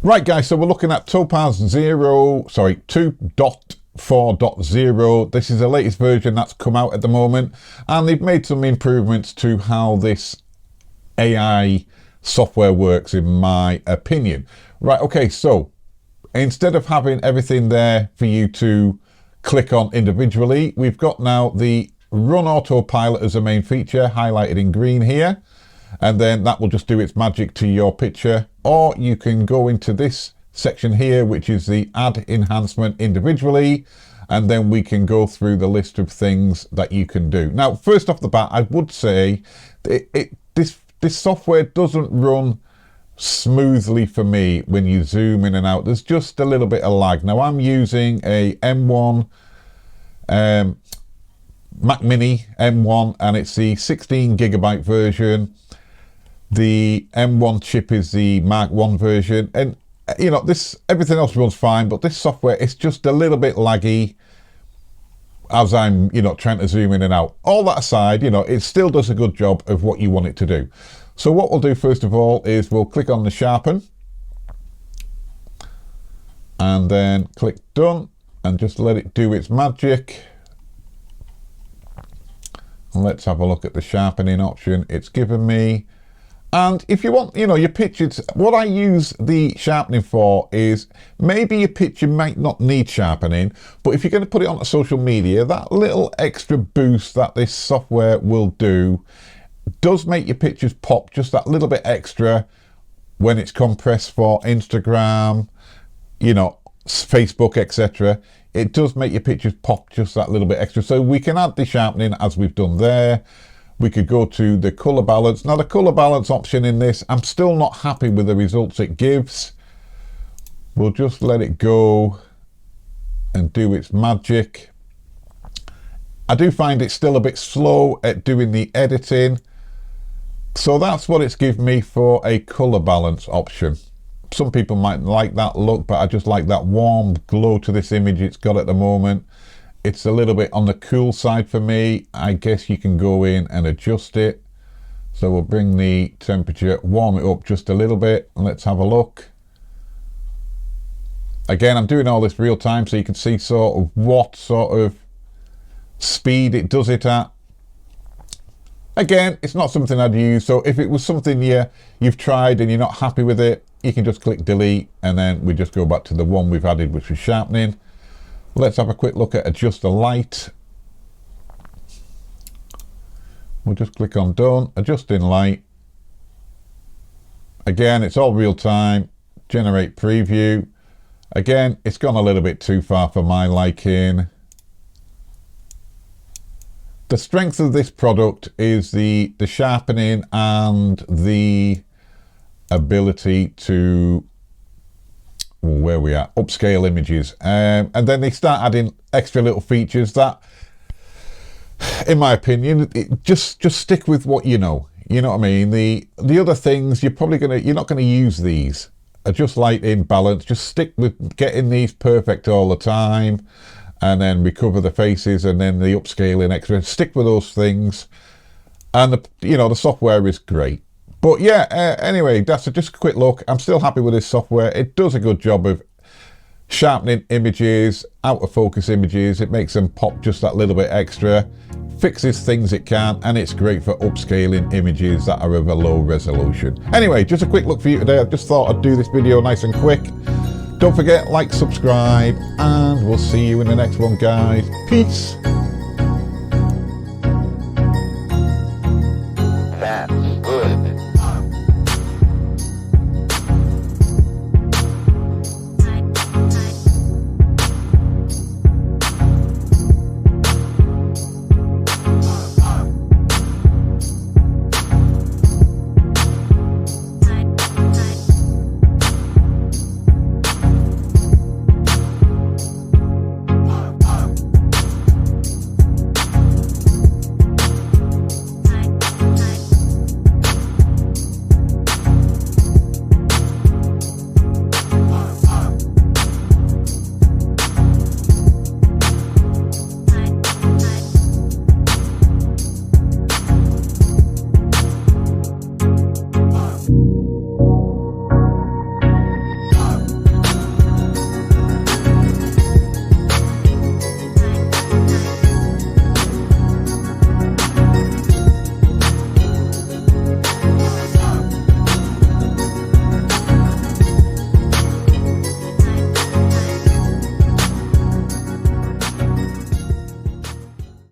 Right guys, so we're looking at Topaz 2.4.0. This is the latest version that's come out at the moment, and they've made some improvements to how this AI software works, in my opinion. Right, okay, so instead of having everything there for you to click on individually, we've got now the Run Autopilot as a main feature, highlighted in green here, and then that will just do its magic to your picture. Or you can go into this section here, which is the Add Enhancement individually, and then we can go through the list of things that you can do. Now, first off the bat, I would say this software doesn't run smoothly for me when you zoom in and out. There's just a little bit of lag. Now, I'm using a M1 Mac Mini M1, and it's the 16GB version. The M1 chip is the Mark 1 version, and you know, everything else runs fine, but this software is just a little bit laggy as I'm, trying to zoom in and out. All that aside, it still does a good job of what you want it to do. So what we'll do first of all is we'll click on the sharpen and then click done and just let it do its magic. And let's have a look at the sharpening option it's given me. And if you want, your pictures, what I use the sharpening for is maybe your picture might not need sharpening, but if you're going to put it onto social media, that little extra boost that this software will do does make your pictures pop just that little bit extra when it's compressed for Instagram, Facebook, etc. It does make your pictures pop just that little bit extra. So we can add the sharpening as we've done there. We could go to the color balance. Now the color balance option in this, I'm still not happy with the results it gives. We'll just let it go and do its magic. I do find it's still a bit slow at doing the editing. So that's what it's given me for a color balance option. Some people might like that look, but I just like that warm glow to this image it's got at the moment. It's a little bit on the cool side for me. I guess you can go in and adjust it. So we'll bring the temperature, warm it up just a little bit, and let's have a look. Again, I'm doing all this real time so you can see sort of what sort of speed it does it at. Again, it's not something I'd use, so if it was something you've tried and you're not happy with it, you can just click delete, and then we just go back to the one we've added, which was sharpening. Let's have a quick look at adjust the light. We'll just click on done, adjusting light. Again, it's all real time, generate preview. Again, it's gone a little bit too far for my liking. The strength of this product is the sharpening and the ability to, where we are, upscale images, and then they start adding extra little features that, in my opinion, just stick with what you know what I mean. The other things you're not gonna use these. Adjust lighting, balance, just stick with getting these perfect all the time, and then recover the faces, and then the upscaling extra. Stick with those things, and the software is great. But yeah, anyway, that's just a quick look. I'm still happy with this software. It does a good job of sharpening images, out of focus images. It makes them pop just that little bit extra, fixes things it can, and it's great for upscaling images that are of a low resolution. Anyway, just a quick look for you today. I just thought I'd do this video nice and quick. Don't forget, like, subscribe, and we'll see you in the next one, guys. Peace.